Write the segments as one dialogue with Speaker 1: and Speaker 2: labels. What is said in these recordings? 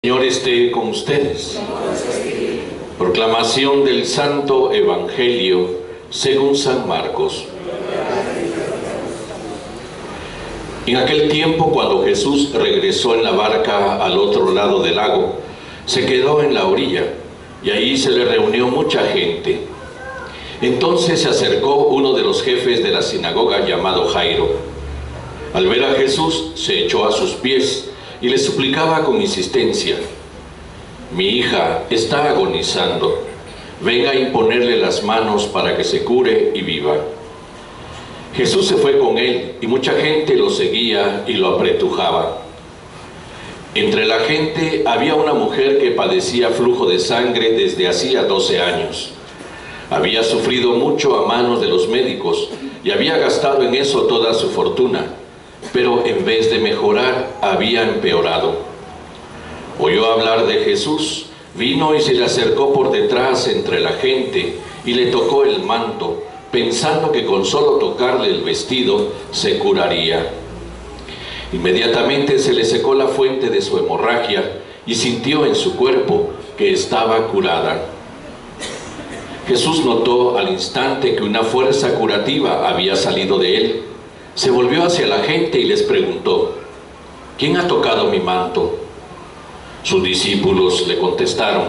Speaker 1: Señor esté con ustedes. Proclamación del Santo Evangelio según San Marcos. En aquel tiempo, cuando Jesús regresó en la barca al otro lado del lago, se quedó en la orilla y ahí se le reunió mucha gente. Entonces se acercó uno de los jefes de la sinagoga llamado Jairo. Al ver a Jesús, se echó a sus pies y le suplicaba con insistencia: «Mi hija está agonizando, venga a imponerle las manos para que se cure y viva». Jesús se fue con él y mucha gente lo seguía y lo apretujaba. Entre la gente había una mujer que padecía flujo de sangre desde hacía 12 años. Había sufrido mucho a manos de los médicos y había gastado en eso toda su fortuna, pero en vez de mejorar, había empeorado. Oyó hablar de Jesús, vino y se le acercó por detrás entre la gente y le tocó el manto, pensando que con solo tocarle el vestido se curaría. Inmediatamente se le secó la fuente de su hemorragia y sintió en su cuerpo que estaba curada. Jesús notó al instante que una fuerza curativa había salido de él. Se volvió hacia la gente y les preguntó: «¿Quién ha tocado mi manto?». Sus discípulos le contestaron: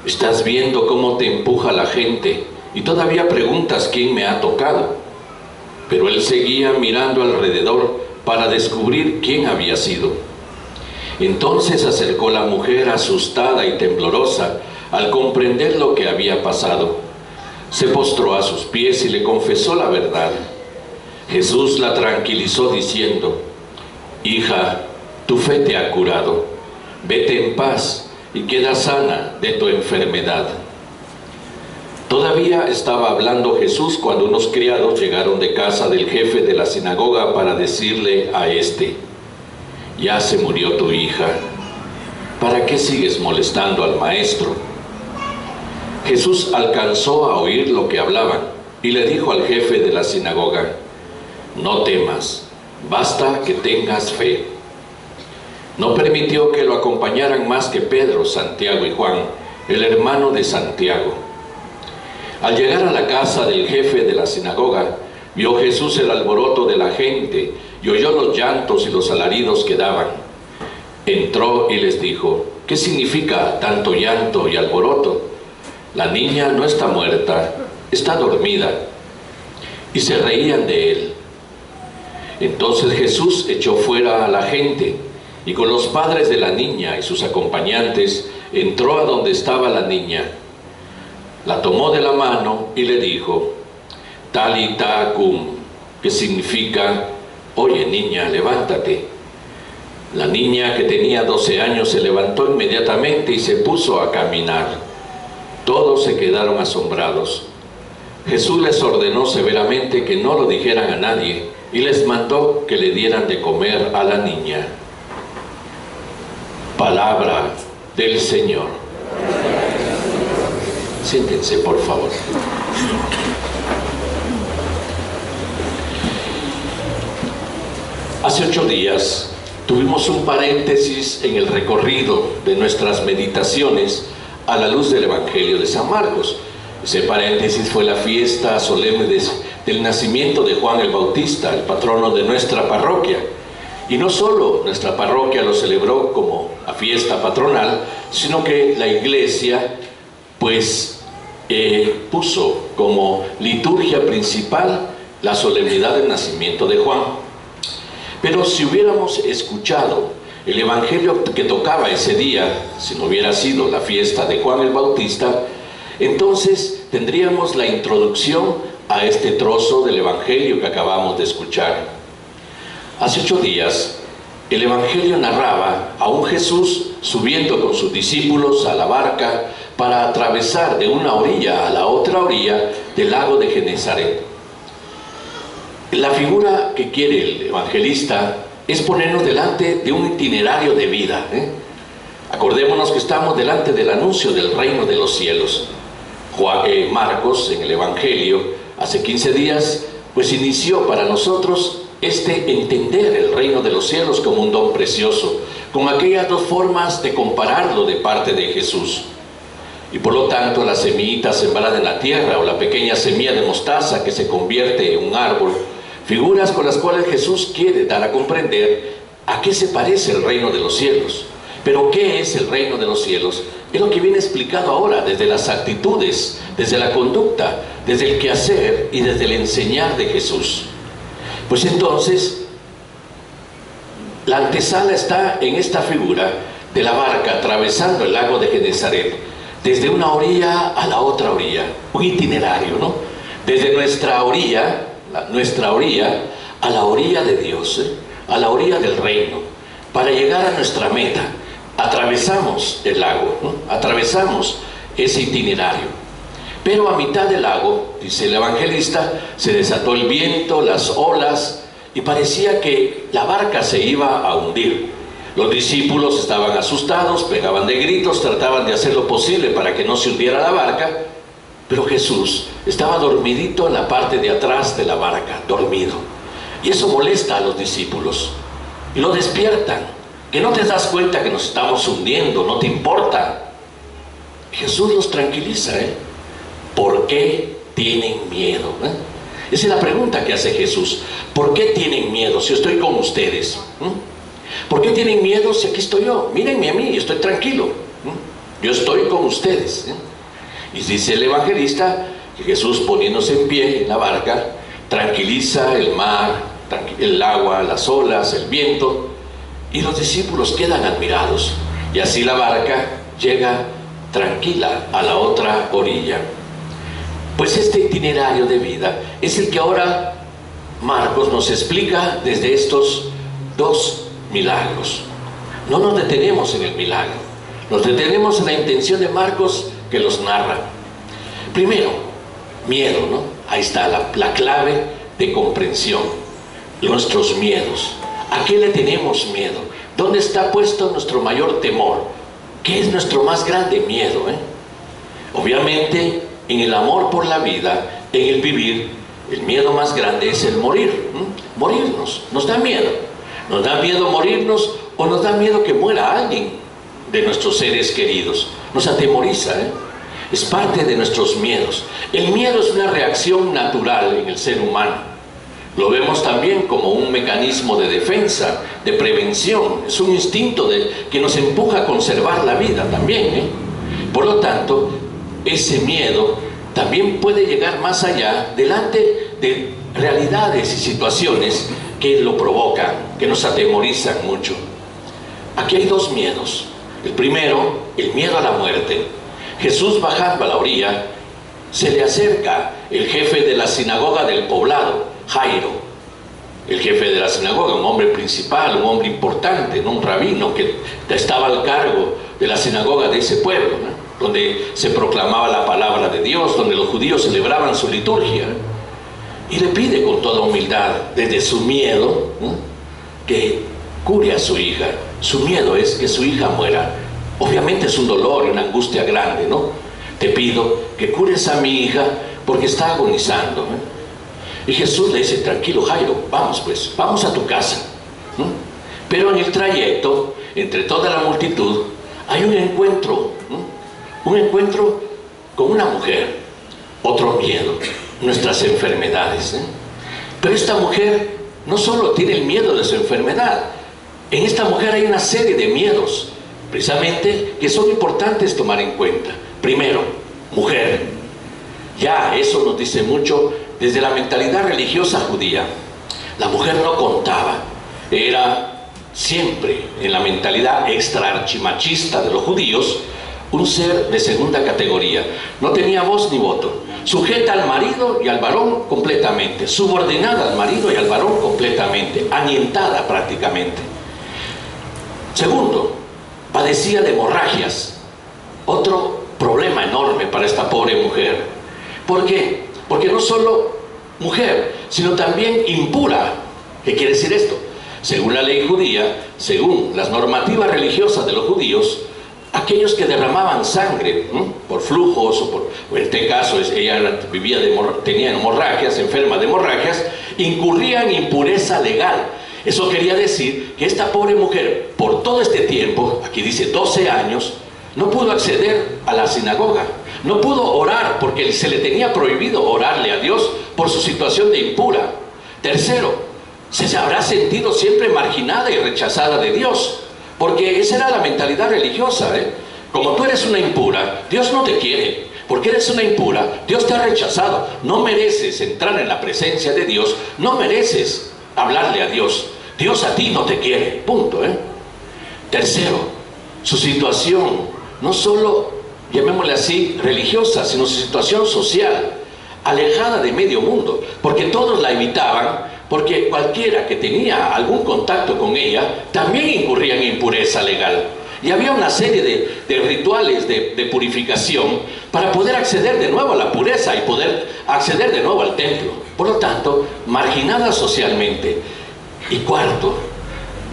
Speaker 1: «¿Estás viendo cómo te empuja la gente y todavía preguntas quién me ha tocado?». Pero él seguía mirando alrededor para descubrir quién había sido. Entonces se acercó la mujer asustada y temblorosa al comprender lo que había pasado. Se postró a sus pies y le confesó la verdad. Jesús la tranquilizó diciendo: «Hija, tu fe te ha curado. Vete en paz y queda sana de tu enfermedad». Todavía estaba hablando Jesús cuando unos criados llegaron de casa del jefe de la sinagoga para decirle a éste: «Ya se murió tu hija. ¿Para qué sigues molestando al maestro?». Jesús alcanzó a oír lo que hablaban y le dijo al jefe de la sinagoga: «No temas, basta que tengas fe». No permitió que lo acompañaran más que Pedro, Santiago y Juan, el hermano de Santiago. Al llegar a la casa del jefe de la sinagoga, vio Jesús el alboroto de la gente y oyó los llantos y los alaridos que daban. Entró y les dijo: «¿Qué significa tanto llanto y alboroto? La niña no está muerta, está dormida». Y se reían de él. Entonces Jesús echó fuera a la gente y con los padres de la niña y sus acompañantes entró a donde estaba la niña. La tomó de la mano y le dijo: «Talita cum», que significa: «Oye, niña, levántate». La niña, que tenía 12 años, se levantó inmediatamente y se puso a caminar. Todos se quedaron asombrados. Jesús les ordenó severamente que no lo dijeran a nadie y les mandó que le dieran de comer a la niña. Palabra del Señor. Siéntense, por favor. Hace 8 días tuvimos un paréntesis en el recorrido de nuestras meditaciones a la luz del Evangelio de San Marcos. Ese paréntesis fue la fiesta solemne del nacimiento de Juan el Bautista, el patrono de nuestra parroquia. Y no solo nuestra parroquia lo celebró como la fiesta patronal, sino que la Iglesia puso como liturgia principal la solemnidad del nacimiento de Juan. Pero si hubiéramos escuchado el Evangelio que tocaba ese día, si no hubiera sido la fiesta de Juan el Bautista, entonces tendríamos la introducción a este trozo del Evangelio que acabamos de escuchar. Hace 8 días, el Evangelio narraba a un Jesús subiendo con sus discípulos a la barca para atravesar de una orilla a la otra orilla del lago de Genesaret. La figura que quiere el evangelista es ponernos delante de un itinerario de vida. Acordémonos que estamos delante del anuncio del reino de los cielos. Marcos, en el Evangelio, hace 15 días, inició para nosotros entender el reino de los cielos como un don precioso, con aquellas dos formas de compararlo de parte de Jesús. Y por lo tanto, la semillita sembrada en la tierra o la pequeña semilla de mostaza que se convierte en un árbol, figuras con las cuales Jesús quiere dar a comprender a qué se parece el reino de los cielos. Pero ¿qué es el reino de los cielos? Es lo que viene explicado ahora, desde las actitudes, desde la conducta, desde el quehacer y desde el enseñar de Jesús. Pues entonces, la antesala está en esta figura de la barca atravesando el lago de Genesaret, desde una orilla a la otra orilla, un itinerario, ¿no? Desde nuestra orilla a la orilla de Dios, a la orilla del reino, para llegar a nuestra meta. Atravesamos el lago, ¿no? Atravesamos ese itinerario. Pero a mitad del lago, dice el evangelista, se desató el viento, las olas, y parecía que la barca se iba a hundir. Los discípulos estaban asustados, pegaban de gritos, trataban de hacer lo posible para que no se hundiera la barca, pero Jesús estaba dormidito en la parte de atrás de la barca, dormido. Y eso molesta a los discípulos, y lo despiertan. Que no te das cuenta que nos estamos hundiendo, no te importa. Jesús los tranquiliza, ¿Por qué tienen miedo? Esa es la pregunta que hace Jesús. ¿Por qué tienen miedo si yo estoy con ustedes? ¿Por qué tienen miedo si aquí estoy yo? Mírenme a mí, yo estoy tranquilo. Yo estoy con ustedes. Y dice el evangelista que Jesús, poniéndose en pie en la barca, tranquiliza el mar, el agua, las olas, el viento, y los discípulos quedan admirados. Y así la barca llega tranquila a la otra orilla. Pues este itinerario de vida es el que ahora Marcos nos explica desde estos dos milagros. No nos detenemos en el milagro, nos detenemos en la intención de Marcos que los narra. Primero, miedo, ¿no? Ahí está la clave de comprensión. Nuestros miedos. ¿A qué le tenemos miedo? ¿Dónde está puesto nuestro mayor temor? ¿Qué es nuestro más grande miedo? Obviamente, en el amor por la vida, en el vivir, el miedo más grande es el morir. Morirnos. Nos da miedo. Nos da miedo morirnos o nos da miedo que muera alguien de nuestros seres queridos. Nos atemoriza, Es parte de nuestros miedos. El miedo es una reacción natural en el ser humano. Lo vemos también como un mecanismo de defensa, de prevención. Es un instinto que nos empuja a conservar la vida también, Por lo tanto, ese miedo también puede llegar más allá, delante de realidades y situaciones que lo provocan, que nos atemorizan mucho. Aquí hay dos miedos. El primero, el miedo a la muerte. Jesús, bajando a la orilla, se le acerca el jefe de la sinagoga del poblado, Jairo. El jefe de la sinagoga, un hombre principal, un hombre importante, un rabino que estaba al cargo de la sinagoga de ese pueblo, donde se proclamaba la palabra de Dios, donde los judíos celebraban su liturgia. Y le pide con toda humildad, desde su miedo, que cure a su hija. Su miedo es que su hija muera. Obviamente es un dolor y una angustia grande, ¿no? Te pido que cures a mi hija porque está agonizando. Y Jesús le dice, tranquilo Jairo, vamos pues, vamos a tu casa. Pero en el trayecto, entre toda la multitud, hay un encuentro con una mujer. Otro miedo, nuestras enfermedades. Pero esta mujer no solo tiene el miedo de su enfermedad, en esta mujer hay una serie de miedos, precisamente, que son importantes tomar en cuenta. Primero, mujer. Ya eso nos dice mucho desde la mentalidad religiosa judía. La mujer no contaba, era siempre en la mentalidad extra-archimachista de los judíos un ser de segunda categoría. No tenía voz ni voto, sujeta al marido y al varón completamente, subordinada al marido y al varón completamente, anientada prácticamente. Segundo, padecía de hemorragias, otro problema enorme para esta pobre mujer. ¿Por qué? Porque no solo mujer, sino también impura. ¿Qué quiere decir esto? Según la ley judía, según las normativas religiosas de los judíos, aquellos que derramaban sangre por flujos o en este caso ella tenía hemorragias, enferma de hemorragias, incurría en impureza legal. Eso quería decir que esta pobre mujer, por todo este tiempo, aquí dice 12 años, no pudo acceder a la sinagoga. No pudo orar porque se le tenía prohibido orarle a Dios por su situación de impura. Tercero, se habrá sentido siempre marginada y rechazada de Dios, porque esa era la mentalidad religiosa, Como tú eres una impura, Dios no te quiere. Porque eres una impura, Dios te ha rechazado. No mereces entrar en la presencia de Dios, no mereces hablarle a Dios. Dios a ti no te quiere, punto, Tercero, su situación, no solo, llamémosle así, religiosa, sino su situación social, alejada de medio mundo, porque todos la evitaban, porque cualquiera que tenía algún contacto con ella, también incurría en impureza legal. Y había una serie de rituales de purificación para poder acceder de nuevo a la pureza y poder acceder de nuevo al templo. Por lo tanto, marginada socialmente. Y cuarto,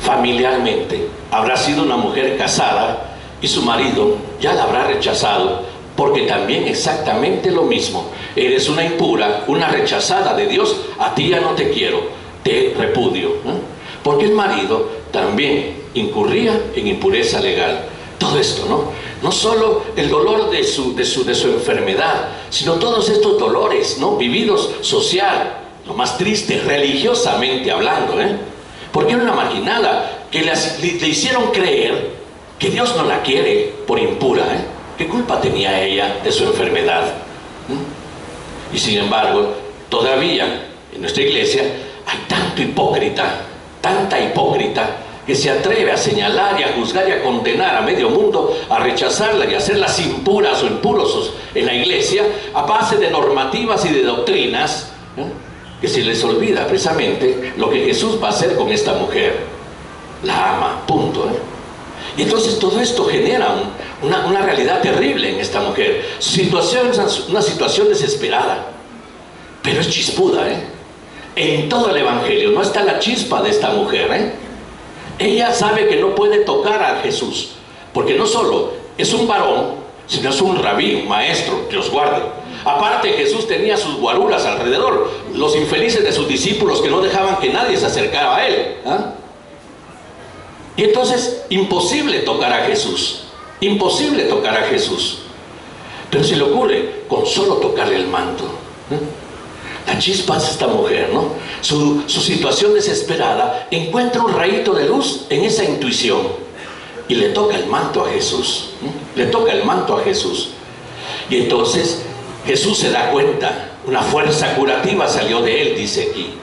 Speaker 1: familiarmente. Habrá sido una mujer casada y su marido ya la habrá rechazado, porque también exactamente lo mismo. Eres una impura, una rechazada de Dios, a ti ya no te quiero, te repudio. Porque el marido también incurría en impureza legal. Todo esto, no solo el dolor de su enfermedad, sino todos estos dolores, vividos social, lo más triste, religiosamente hablando, porque era una marginada que le hicieron creer que Dios no la quiere por impura, ¿Qué culpa tenía ella de su enfermedad? Y sin embargo, todavía en nuestra iglesia hay tanto hipócrita, tanta hipócrita, que se atreve a señalar y a juzgar y a condenar a medio mundo, a rechazarla y a hacerlas impuras o impuros en la iglesia, a base de normativas y de doctrinas, que se les olvida precisamente lo que Jesús va a hacer con esta mujer. La ama, punto. Y entonces todo esto genera una realidad terrible en esta mujer. Su situación es una situación desesperada, pero es chispuda, En todo el Evangelio no está la chispa de esta mujer, Ella sabe que no puede tocar a Jesús, porque no solo es un varón, sino es un rabí, un maestro, Dios guarde. Aparte, Jesús tenía sus guaruras alrededor, los infelices de sus discípulos que no dejaban que nadie se acercara a él. Y entonces, imposible tocar a Jesús, imposible tocar a Jesús. Pero se le ocurre con solo tocarle el manto. La chispa es esta mujer, Su situación desesperada encuentra un rayito de luz en esa intuición y le toca el manto a Jesús. Le toca el manto a Jesús. Y entonces Jesús se da cuenta, una fuerza curativa salió de él, dice aquí.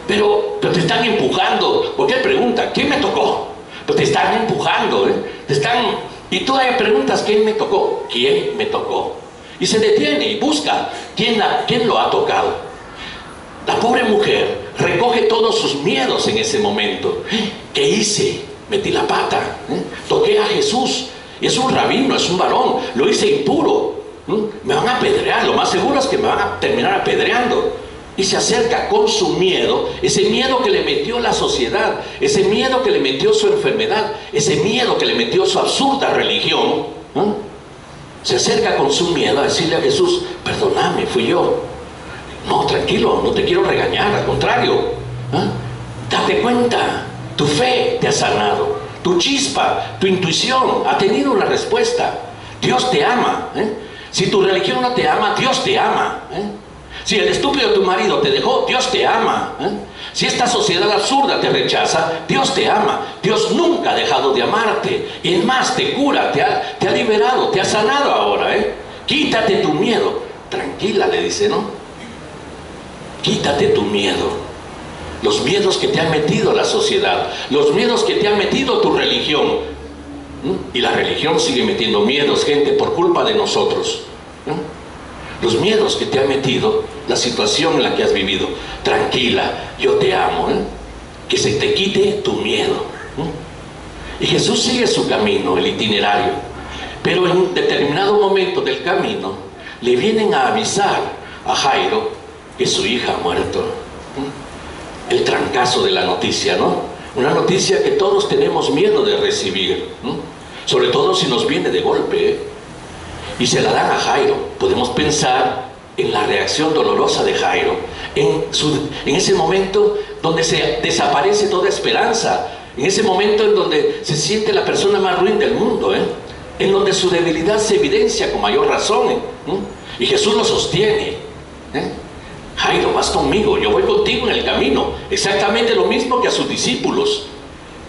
Speaker 1: Pero te están empujando, porque él pregunta, ¿quién me tocó? Pero te están empujando, y tú ahí preguntas, ¿quién me tocó? ¿Quién me tocó? Y se detiene y busca quién lo ha tocado. La pobre mujer recoge todos sus miedos en ese momento. ¿Qué hice? Metí la pata, toqué a Jesús. Y es un rabino, es un varón, lo hice impuro. Me van a apedrear, lo más seguro es que me van a terminar apedreando. Y se acerca con su miedo, ese miedo que le metió la sociedad, ese miedo que le metió su enfermedad, ese miedo que le metió su absurda religión. Se acerca con su miedo a decirle a Jesús, perdóname, fui yo. No, tranquilo, no te quiero regañar, al contrario. Date cuenta, tu fe te ha sanado, tu chispa, tu intuición ha tenido una respuesta. Dios te ama. Si tu religión no te ama, Dios te ama. Si el estúpido de tu marido te dejó, Dios te ama. Si esta sociedad absurda te rechaza, Dios te ama. Dios nunca ha dejado de amarte. Y es más, te cura, te ha liberado, te ha sanado ahora. Quítate tu miedo. Tranquila, le dice, Quítate tu miedo. Los miedos que te ha metido la sociedad, los miedos que te ha metido tu religión. Y la religión sigue metiendo miedos, gente, por culpa de nosotros. Los miedos que te ha metido la situación en la que has vivido. Tranquila, yo te amo. Que se te quite tu miedo. Y Jesús sigue su camino, el itinerario. Pero en un determinado momento del camino le vienen a avisar a Jairo que su hija ha muerto. El trancazo de la noticia, Una noticia que todos tenemos miedo de recibir, sobre todo si nos viene de golpe, Y se la dan a Jairo. Podemos pensar en la reacción dolorosa de Jairo, en ese momento donde se desaparece toda esperanza, en ese momento en donde se siente la persona más ruin del mundo, en donde su debilidad se evidencia con mayor razón, y Jesús lo sostiene. Jairo, vas conmigo, yo voy contigo en el camino. Exactamente lo mismo que a sus discípulos.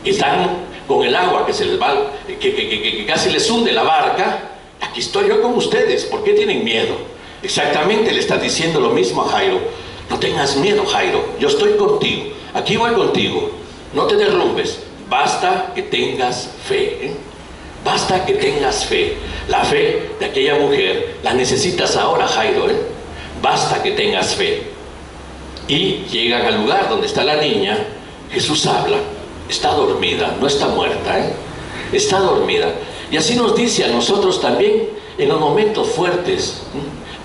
Speaker 1: Están con el agua que se les va, que casi les hunde la barca. Aquí estoy yo con ustedes, ¿por qué tienen miedo? Exactamente le está diciendo lo mismo a Jairo. No tengas miedo, Jairo, yo estoy contigo, aquí voy contigo, no te derrumbes, basta que tengas fe, basta que tengas fe. La fe de aquella mujer la necesitas ahora, Jairo, basta que tengas fe. Y llegan al lugar donde está la niña. Jesús habla, está dormida, no está muerta, está dormida. Y así nos dice a nosotros también en los momentos fuertes,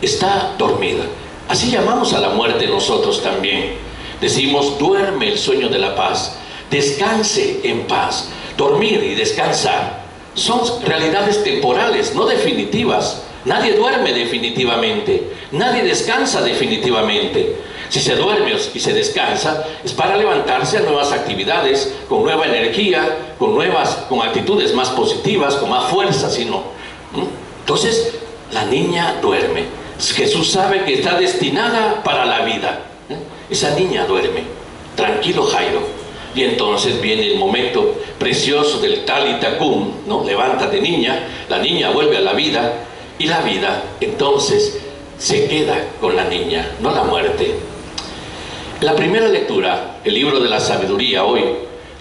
Speaker 1: está dormida. Así llamamos a la muerte nosotros también. Decimos, duerme el sueño de la paz, descanse en paz. Dormir y descansar son realidades temporales, no definitivas. Nadie duerme definitivamente, nadie descansa definitivamente. Si se duerme y se descansa, es para levantarse a nuevas actividades, con nueva energía, con actitudes más positivas, con más fuerza, sino. Entonces, la niña duerme. Jesús sabe que está destinada para la vida. Esa niña duerme. Tranquilo, Jairo. Y entonces viene el momento precioso del Talita Cum, ¿no? Levántate, niña. La niña vuelve a la vida, y la vida entonces se queda con la niña, no la muerte. La primera lectura, el libro de la sabiduría hoy,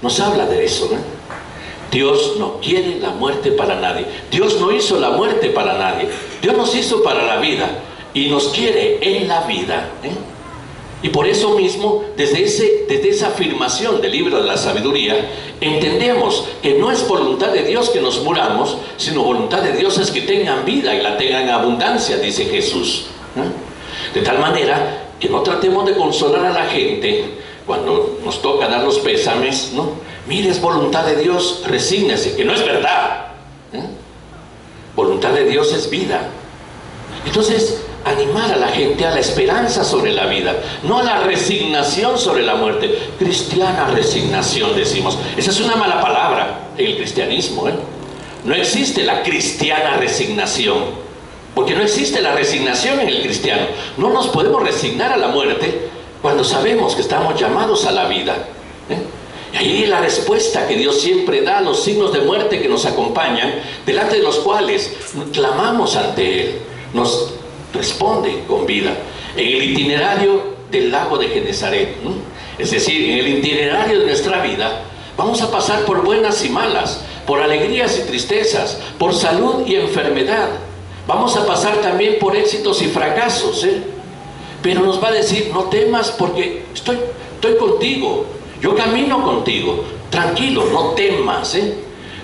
Speaker 1: nos habla de eso, Dios no quiere la muerte para nadie. Dios no hizo la muerte para nadie. Dios nos hizo para la vida y nos quiere en la vida. Y por eso mismo, desde esa afirmación del libro de la sabiduría, entendemos que no es voluntad de Dios que nos muramos, sino voluntad de Dios es que tengan vida y la tengan en abundancia, dice Jesús. De tal manera que no tratemos de consolar a la gente cuando nos toca dar los pésames, ¿no? Mire, es voluntad de Dios, resígnese, que no es verdad. Voluntad de Dios es vida. Entonces, animar a la gente a la esperanza sobre la vida, no a la resignación sobre la muerte. Cristiana resignación, decimos. Esa es una mala palabra en el cristianismo, No existe la cristiana resignación, porque no existe la resignación en el cristiano. No nos podemos resignar a la muerte cuando sabemos que estamos llamados a la vida. Y ahí la respuesta que Dios siempre da a los signos de muerte que nos acompañan, delante de los cuales clamamos ante Él, nos responde con vida. En el itinerario del lago de Genezaret, es decir, en el itinerario de nuestra vida, vamos a pasar por buenas y malas, por alegrías y tristezas, por salud y enfermedad. Vamos a pasar también por éxitos y fracasos, pero nos va a decir, no temas porque estoy contigo, yo camino contigo, tranquilo, no temas.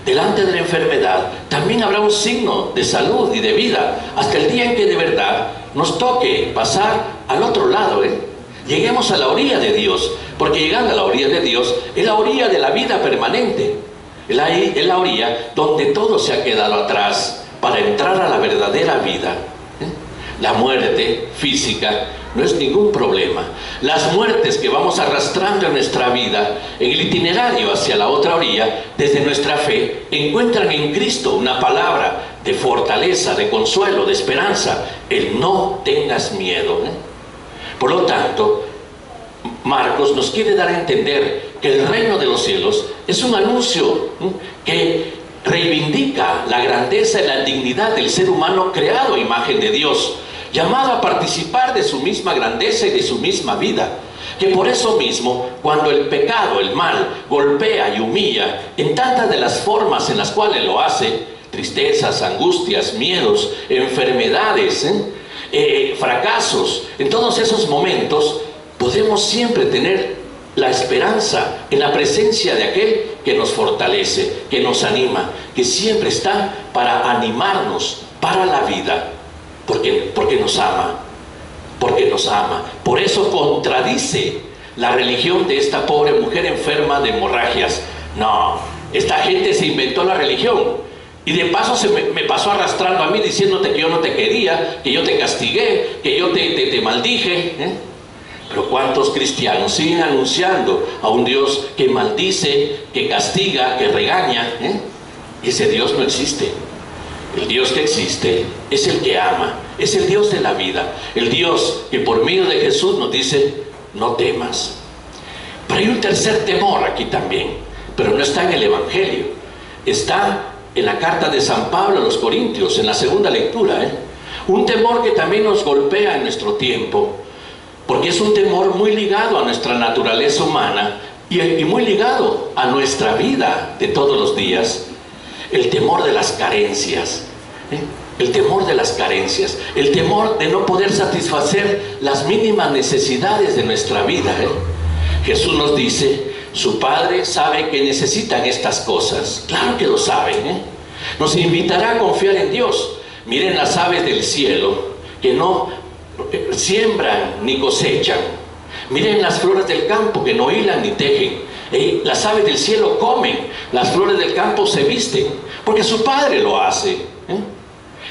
Speaker 1: Delante de la enfermedad también habrá un signo de salud y de vida, hasta el día en que de verdad nos toque pasar al otro lado, lleguemos a la orilla de Dios, porque llegando a la orilla de Dios es la orilla de la vida permanente, es la orilla donde todo se ha quedado atrás, para entrar a la verdadera vida. La muerte física no es ningún problema. Las muertes que vamos arrastrando en nuestra vida, en el itinerario hacia la otra orilla, desde nuestra fe, encuentran en Cristo una palabra de fortaleza, de consuelo, de esperanza. El no tengas miedo. Por lo tanto, Marcos nos quiere dar a entender que el reino de los cielos es un anuncio que reivindica la grandeza y la dignidad del ser humano creado a imagen de Dios, llamado a participar de su misma grandeza y de su misma vida. Que por eso mismo, cuando el pecado, el mal, golpea y humilla en tantas de las formas en las cuales lo hace, tristezas, angustias, miedos, enfermedades, fracasos, en todos esos momentos podemos siempre tener la esperanza en la presencia de aquel que nos fortalece, que nos anima, que siempre está para animarnos para la vida, porque nos ama, porque nos ama. Por eso contradice la religión de esta pobre mujer enferma de hemorragias. No, esta gente se inventó la religión. Y de paso me pasó arrastrando a mí diciéndote que yo no te quería, que yo te castigué, que yo te maldije, ¿eh? Pero ¿cuántos cristianos siguen anunciando a un Dios que maldice, que castiga, que regaña, ¿eh? Ese Dios no existe. El Dios que existe es el que ama, es el Dios de la vida, el Dios que por medio de Jesús nos dice, no temas. Pero hay un tercer temor aquí también, pero no está en el Evangelio, está en la carta de San Pablo a los Corintios, en la segunda lectura, ¿eh? Un temor que también nos golpea en nuestro tiempo, porque es un temor muy ligado a nuestra naturaleza humana y muy ligado a nuestra vida de todos los días. El temor de las carencias, ¿eh? El temor de las carencias, el temor de no poder satisfacer las mínimas necesidades de nuestra vida, ¿eh? Jesús nos dice, su Padre sabe que necesitan estas cosas. Claro que lo saben, ¿eh? Nos invitará a confiar en Dios. Miren las aves del cielo, que no siembran ni cosechan. Miren las flores del campo, que no hilan ni tejen. Las aves del cielo comen, las flores del campo se visten, porque su Padre lo hace, ¿eh?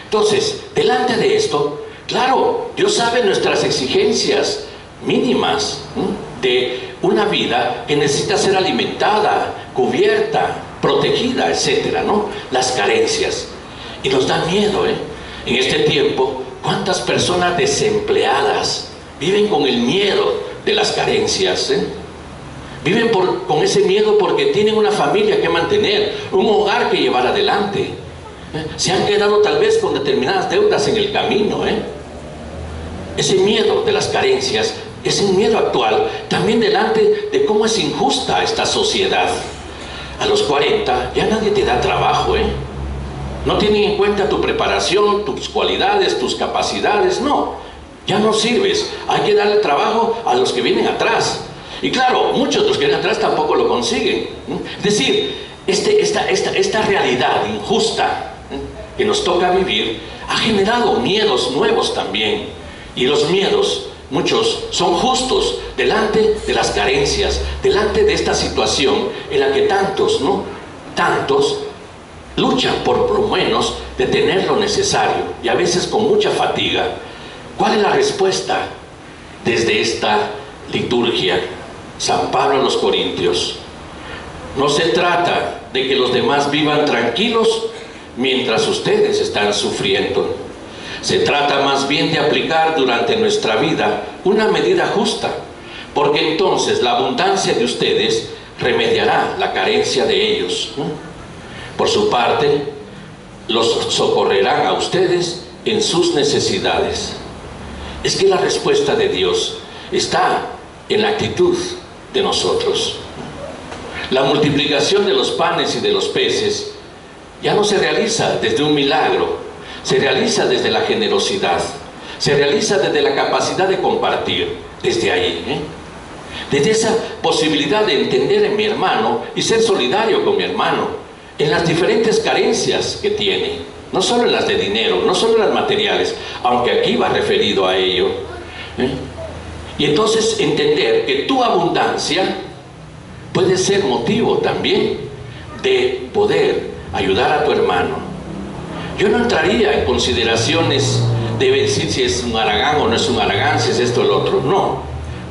Speaker 1: Entonces, delante de esto, claro, Dios sabe nuestras exigencias mínimas, ¿eh? De una vida que necesita ser alimentada, cubierta, protegida, etcétera, ¿no? Las carencias. Y nos da miedo, ¿eh? En este tiempo, ¿cuántas personas desempleadas viven con el miedo de las carencias, ¿eh? Viven con ese miedo porque tienen una familia que mantener, un hogar que llevar adelante, ¿eh? Se han quedado tal vez con determinadas deudas en el camino, ¿eh? Ese miedo de las carencias es un miedo actual también delante de cómo es injusta esta sociedad. A los 40 ya nadie te da trabajo, ¿eh? No tienen en cuenta tu preparación, tus cualidades, tus capacidades, no. Ya no sirves, hay que darle trabajo a los que vienen atrás. Y claro, muchos de los que vienen atrás tampoco lo consiguen. Es decir, esta realidad injusta que nos toca vivir ha generado miedos nuevos también. Y los miedos, muchos, son justos delante de las carencias, delante de esta situación en la que tantos, ¿no? Tantos luchan por lo menos de tener lo necesario y a veces con mucha fatiga. ¿Cuál es la respuesta desde esta liturgia? San Pablo a los Corintios: no se trata de que los demás vivan tranquilos mientras ustedes están sufriendo. Se trata más bien de aplicar durante nuestra vida una medida justa, porque entonces la abundancia de ustedes remediará la carencia de ellos. Por su parte, los socorrerán a ustedes en sus necesidades. Es que la respuesta de Dios está en la actitud de nosotros. La multiplicación de los panes y de los peces ya no se realiza desde un milagro, se realiza desde la generosidad, se realiza desde la capacidad de compartir, desde ahí, ¿eh? Desde esa posibilidad de entender en mi hermano y ser solidario con mi hermano en las diferentes carencias que tiene, no solo en las de dinero, no solo en las materiales, aunque aquí va referido a ello, ¿eh? Y entonces entender que tu abundancia puede ser motivo también de poder ayudar a tu hermano. Yo no entraría en consideraciones de decir si es un haragán o no es un haragán, si es esto o lo otro. No.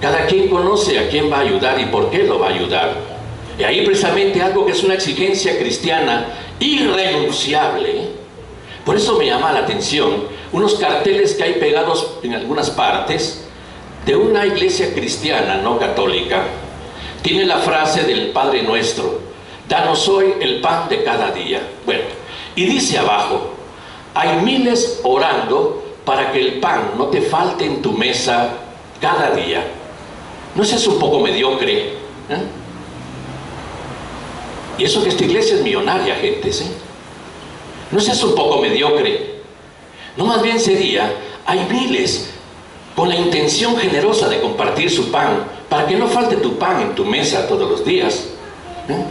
Speaker 1: Cada quien conoce a quién va a ayudar y por qué lo va a ayudar. Y ahí precisamente algo que es una exigencia cristiana irrenunciable, ¿eh? Por eso me llama la atención unos carteles que hay pegados en algunas partes de una iglesia cristiana no católica. Tiene la frase del Padre Nuestro: danos hoy el pan de cada día. Bueno, y dice abajo: hay miles orando para que el pan no te falte en tu mesa cada día. ¿No es eso un poco mediocre? ¿Eh? Y eso que esta iglesia es millonaria, gente, ¿sí? ¿No es eso un poco mediocre? No, más bien sería: hay miles con la intención generosa de compartir su pan, para que no falte tu pan en tu mesa todos los días. ¿Eh?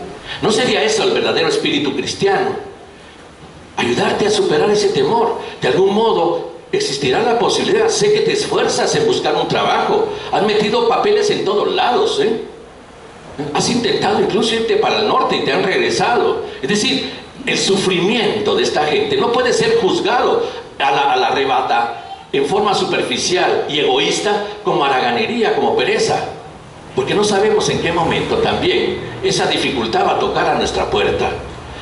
Speaker 1: ¿No sería eso el verdadero espíritu cristiano? Ayudarte a superar ese temor. De algún modo existirá la posibilidad. Sé que te esfuerzas en buscar un trabajo, has metido papeles en todos lados, ¿eh? Has intentado incluso irte para el norte y te han regresado. Es decir, el sufrimiento de esta gente no puede ser juzgado a la rebata en forma superficial y egoísta como haraganería, como pereza, porque no sabemos en qué momento también esa dificultad va a tocar a nuestra puerta.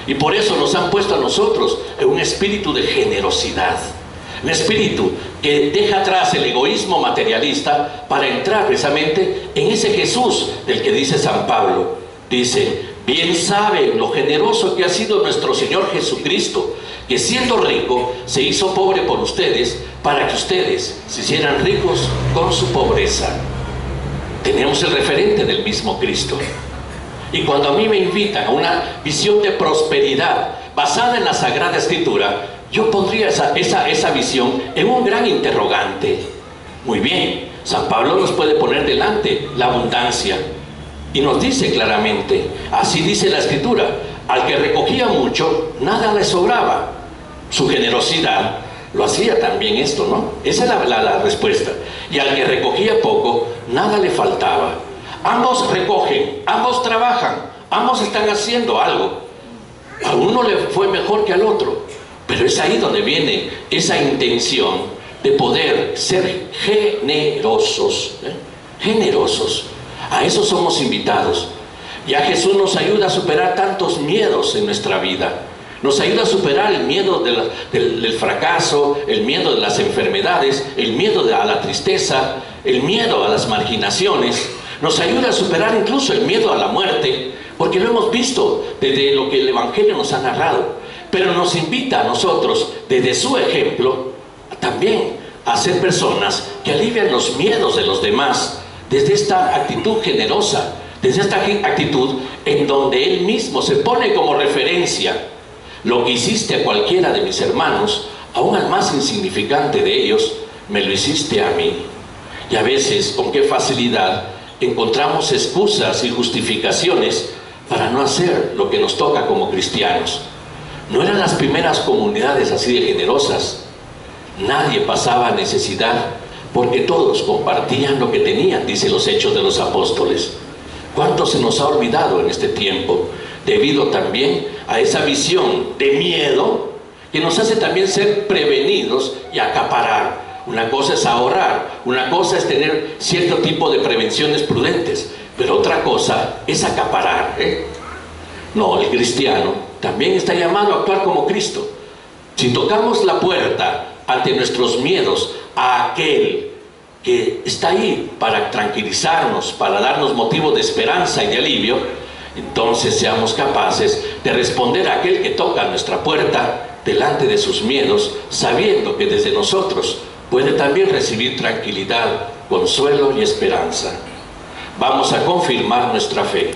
Speaker 1: Y por eso nos han puesto a nosotros en un espíritu de generosidad, un espíritu que deja atrás el egoísmo materialista para entrar precisamente en ese Jesús del que dice San Pablo. Dice: bien saben lo generoso que ha sido nuestro Señor Jesucristo, que siendo rico se hizo pobre por ustedes, para que ustedes se hicieran ricos con su pobreza. Tenemos el referente del mismo Cristo. Y cuando a mí me invitan a una visión de prosperidad basada en la Sagrada Escritura, yo pondría esa visión en un gran interrogante. Muy bien, San Pablo nos puede poner delante la abundancia y nos dice claramente, así dice la Escritura: al que recogía mucho, nada le sobraba. Su generosidad lo hacía también esto, ¿no? Esa es la respuesta. Y al que recogía poco, nada le faltaba. Ambos recogen, ambos trabajan, ambos están haciendo algo. A uno le fue mejor que al otro, pero es ahí donde viene esa intención de poder ser generosos, generosos. A eso somos invitados. Ya Jesús nos ayuda a superar tantos miedos en nuestra vida. Nos ayuda a superar el miedo del fracaso, el miedo de las enfermedades, el miedo a la tristeza, el miedo a las marginaciones. Nos ayuda a superar incluso el miedo a la muerte, porque lo hemos visto desde lo que el Evangelio nos ha narrado. Pero nos invita a nosotros, desde su ejemplo, también a ser personas que alivian los miedos de los demás, desde esta actitud generosa, desde esta actitud en donde Él mismo se pone como referencia. Lo que hiciste a cualquiera de mis hermanos, aún al más insignificante de ellos, me lo hiciste a mí. Y a veces, con qué facilidad encontramos excusas y justificaciones para no hacer lo que nos toca como cristianos. No eran las primeras comunidades así de generosas. Nadie pasaba necesidad, porque todos compartían lo que tenían, dice los Hechos de los Apóstoles. ¿Cuánto se nos ha olvidado en este tiempo? Debido también a esa visión de miedo que nos hace también ser prevenidos y acaparar. Una cosa es ahorrar, una cosa es tener cierto tipo de prevenciones prudentes, pero otra cosa es acaparar, No, el cristiano también está llamado a actuar como Cristo. Si tocamos la puerta ante nuestros miedos a aquel que está ahí para tranquilizarnos, para darnos motivo de esperanza y de alivio, entonces seamos capaces de responder a aquel que toca nuestra puerta delante de sus miedos, sabiendo que desde nosotros puede también recibir tranquilidad, consuelo y esperanza. Vamos a confirmar nuestra fe.